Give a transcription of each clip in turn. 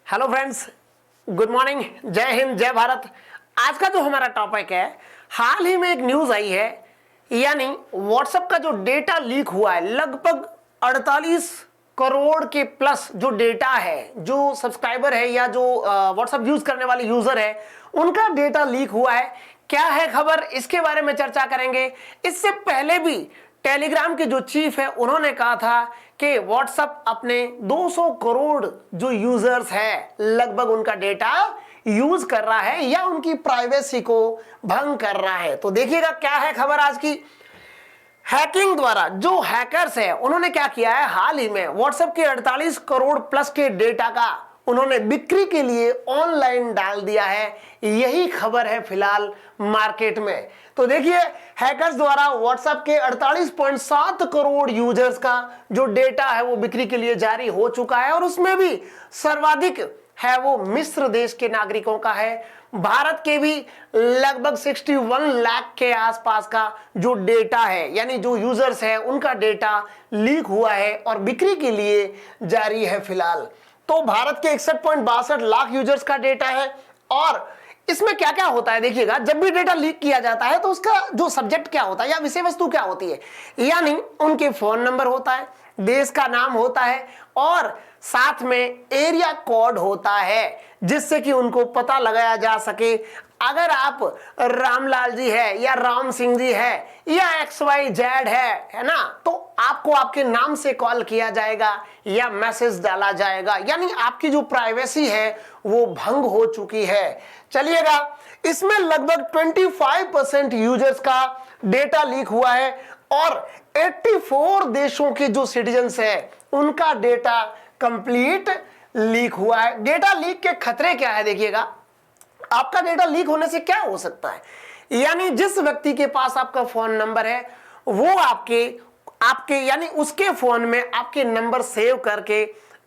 Hello friends, good morning, जय हिंद, जय भारत। आज का जो हमारा टॉपिक है, हाल ही में एक न्यूज आई है, यानी व्हाट्सएप का जो डेटा लीक हुआ है, लगभग 48 करोड़ के प्लस जो डेटा है, जो सब्सक्राइबर है या जो व्हाट्सएप यूज करने वाले यूजर है, उनका डेटा लीक हुआ है। क्या है खबर, इसके बारे में चर्चा करेंगे। इससे पहले भी टेलीग्राम के जो चीफ है, उन्होंने कहा था कि व्हाट्सएप अपने 200 करोड़ जो यूजर्स है, लगभग उनका डेटा यूज कर रहा है या उनकी प्राइवेसी को भंग कर रहा है। तो देखिएगा क्या है खबर आज की। हैकिंग द्वारा जो हैकर्स है, उन्होंने क्या किया है, हाल ही में व्हाट्सएप के 48 करोड़ प्लस के डेटा का उन्होंने बिक्री के लिए ऑनलाइन डाल दिया है। यही खबर है फिलहाल मार्केट में। तो देखिए, हैकर्स द्वारा व्हाट्सएप के 48.7 करोड़ यूजर्स का जो डेटा है वो बिक्री के लिए जारी हो चुका है, और उसमें भी सर्वाधिक है वो मिस्र देश के नागरिकों का है। भारत के भी लगभग 61 लाख के आसपास का जो डेटा है, यानी जो यूजर्स है, उनका डेटा लीक हुआ है और बिक्री के लिए जारी है फिलहाल। तो भारत के 61.62 लाख यूजर्स का डेटा है। और इसमें क्या क्या होता है देखिएगा, जब भी डेटा लीक किया जाता है तो उसका जो सब्जेक्ट क्या होता है या विषय वस्तु क्या होती है, यानी उनके फोन नंबर होता है, देश का नाम होता है और साथ में एरिया कोड होता है, जिससे कि उनको पता लगाया जा सके अगर आप रामलाल जी है या राम सिंह जी है या XYZ है ना, तो आपको आपके नाम से कॉल किया जाएगा या मैसेज डाला जाएगा, यानी आपकी जो प्राइवेसी है वो भंग हो चुकी है। चलिएगा, इसमें लगभग 25% यूजर्स का डेटा लीक हुआ है और 84 देशों के जो सिटीजन्स है उनका डेटा कंप्लीट लीक हुआ है। डेटा लीक के खतरे क्या है देखिएगा। आपका डेटा लीक होने से क्या हो सकता है, यानी जिस व्यक्ति के पास आपका फोन नंबर है वो आपके यानी उसके फोन में आपके नंबर सेव करके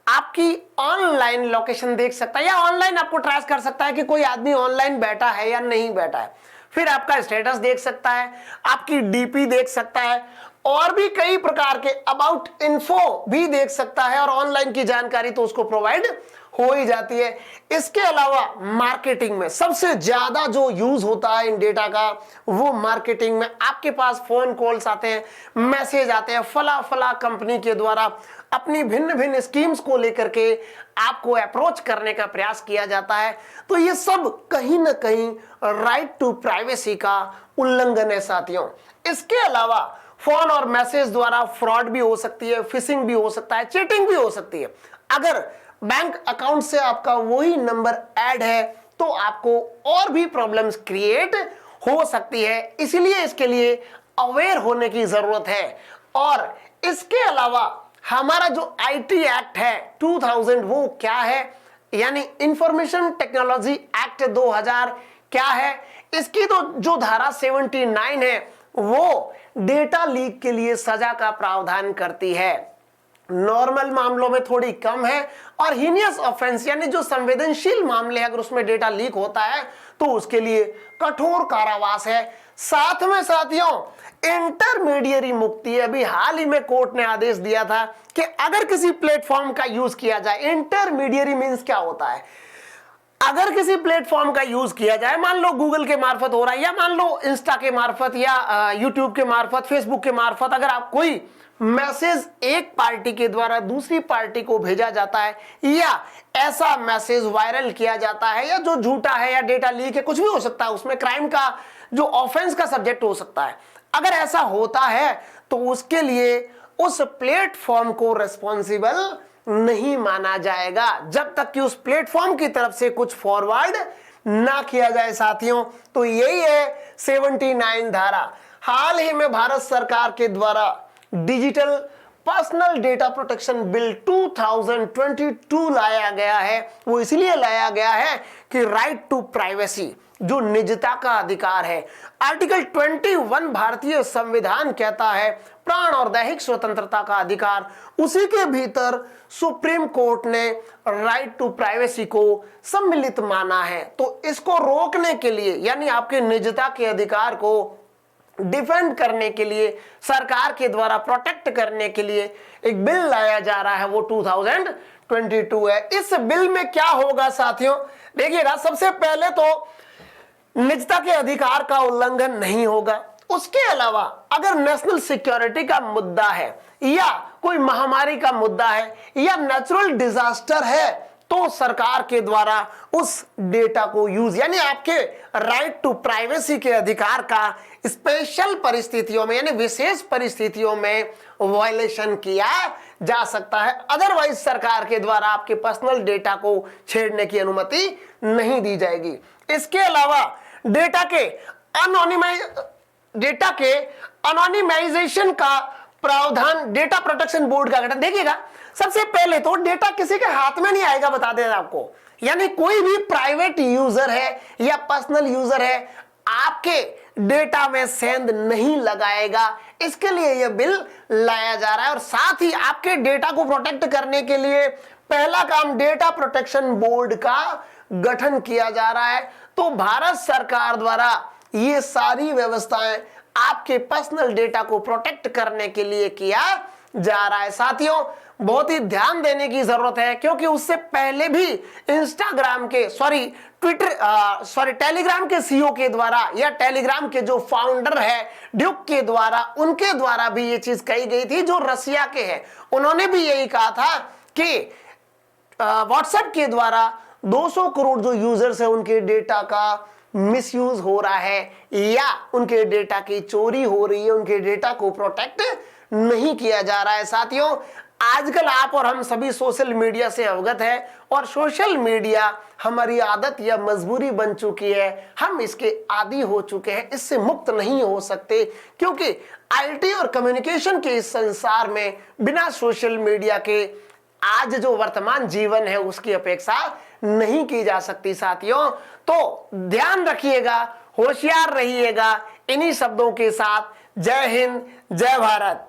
आपकी ऑनलाइन लोकेशन देख सकता है या ऑनलाइन आपको ट्रेस कर सकता है कि कोई आदमी ऑनलाइन बैठा है या नहीं बैठा है। फिर आपका स्टेटस देख सकता है, आपकी डीपी देख सकता है और भी कई प्रकार के अबाउट इन्फो भी देख सकता है, और ऑनलाइन की जानकारी तो उसको प्रोवाइड हो ही जाती है। इसके अलावा मार्केटिंग में सबसे ज्यादा जो यूज होता है इन डेटा का, वो मार्केटिंग में आपके पास फोन कॉल्स आते हैं, मैसेज आते हैं, फला फला कंपनी के द्वारा अपनी भिन्न भिन्न स्कीम्स को लेकर के आपको अप्रोच करने का प्रयास किया जाता है। तो ये सब कहीं ना कहीं राइट टू प्राइवेसी का उल्लंघन है साथियों। इसके अलावा फोन और मैसेज द्वारा फ्रॉड भी हो सकती है, फिशिंग भी हो सकता है, चीटिंग भी हो सकती है। अगर बैंक अकाउंट से आपका वही नंबर ऐड है तो आपको और भी प्रॉब्लम्स क्रिएट हो सकती है, इसलिए इसके लिए अवेयर होने की जरूरत है। और इसके अलावा हमारा जो आईटी एक्ट है 2000, वो क्या है, यानी इंफॉर्मेशन टेक्नोलॉजी एक्ट 2000 क्या है, इसकी तो जो धारा 79 है वो डेटा लीक के लिए सजा का प्रावधान करती है। नॉर्मल मामलों में थोड़ी कम है, और हीनियस ऑफेंस यानी जो संवेदनशील मामले अगर उसमें डेटा लीक होता है तो उसके लिए कठोर कारावास है। साथ में साथियों, इंटरमीडियरी मुक्ति, अभी हाल ही में कोर्ट ने आदेश दिया था कि अगर किसी प्लेटफॉर्म का यूज किया जाए, इंटरमीडियरी मींस क्या होता है, अगर किसी प्लेटफॉर्म का यूज किया जाए, मान लो गूगल के मार्फत हो रहा है या मान लो इंस्टा के मार्फत या यूट्यूब के मार्फत, फेसबुक के मार्फत, अगर आप कोई मैसेज एक पार्टी के द्वारा दूसरी पार्टी को भेजा जाता है या ऐसा मैसेज वायरल किया जाता है या जो झूठा है या डेटा लीक है, कुछ भी हो सकता है, उसमें क्राइम का जो ऑफेंस का सब्जेक्ट हो सकता है, अगर ऐसा होता है तो उसके लिए उस प्लेटफॉर्म को रिस्पॉन्सिबल नहीं माना जाएगा जब तक कि उस प्लेटफॉर्म की तरफ से कुछ फॉरवर्ड ना किया जाए साथियों। तो यही है 79 धारा। हाल ही में भारत सरकार के द्वारा digital personal data protection bill 2022 लाया गया है। वो इसलिए लाया गया है कि राइट टू प्राइवेसी, जो निजता का अधिकार है, आर्टिकल 21 भारतीय संविधान कहता है प्राण और दैहिक स्वतंत्रता का अधिकार, उसी के भीतर सुप्रीम कोर्ट ने राइट टू प्राइवेसी को सम्मिलित माना है। तो इसको रोकने के लिए, यानी आपके निजता के अधिकार को डिफेंड करने के लिए, सरकार के द्वारा प्रोटेक्ट करने के लिए एक बिल लाया जा रहा है, वो 2022 है। इस बिल में क्या होगा साथियों, देखिएगा, सबसे पहले तो निजता के अधिकार का उल्लंघन नहीं होगा। उसके अलावा अगर नेशनल सिक्योरिटी का मुद्दा है या कोई महामारी का मुद्दा है या नेचुरल डिजास्टर है, तो सरकार के द्वारा उस डेटा को यूज, यानी आपके राइट टू प्राइवेसी के अधिकार का स्पेशल परिस्थितियों में, यानी विशेष परिस्थितियों में वायलेशन किया जा सकता है। अदरवाइज सरकार के द्वारा आपके पर्सनल डेटा को छेड़ने की अनुमति नहीं दी जाएगी। इसके अलावा डेटा के अनोनिमाइजेशन का प्रावधान, डेटा प्रोटेक्शन बोर्ड का गठन। देखिएगा, सबसे पहले तो डेटा किसी के हाथ में नहीं आएगा, बता दें आपको, यानी कोई भी प्राइवेट यूजर है या पर्सनल यूजर है आपके डेटा में सेंध नहीं लगाएगा। इसके लिए यह बिल लाया जा रहा है और साथ ही आपके डेटा को प्रोटेक्ट करने के लिए पहला काम डेटा प्रोटेक्शन बोर्ड का गठन किया जा रहा है। तो भारत सरकार द्वारा ये सारी व्यवस्थाएं आपके पर्सनल डेटा को प्रोटेक्ट करने के लिए किया जा रहा है। साथियों, बहुत ही ध्यान देने की जरूरत है, क्योंकि उससे पहले भी इंस्टाग्राम के टेलीग्राम के सीईओ के द्वारा या टेलीग्राम के जो फाउंडर है ड्यूक के द्वारा, उनके द्वारा भी ये चीज कही गई थी, जो रसिया के हैं, उन्होंने भी यही कहा था कि व्हाट्सएप के द्वारा 200 करोड़ जो यूजर्स है उनके डेटा का मिसयूज हो रहा है या उनके डेटा की चोरी हो रही है, उनके डेटा को प्रोटेक्ट नहीं किया जा रहा है। साथियों, आजकल आप और हम सभी सोशल मीडिया से अवगत है और सोशल मीडिया हमारी आदत या मजबूरी बन चुकी है, हम इसके आदी हो चुके हैं, इससे मुक्त नहीं हो सकते, क्योंकि आईटी और कम्युनिकेशन के इस संसार में बिना सोशल मीडिया के आज जो वर्तमान जीवन है उसकी अपेक्षा नहीं की जा सकती। साथियों, तो ध्यान रखिएगा, होशियार रहिएगा। इन्हीं शब्दों के साथ जय हिंद, जय भारत।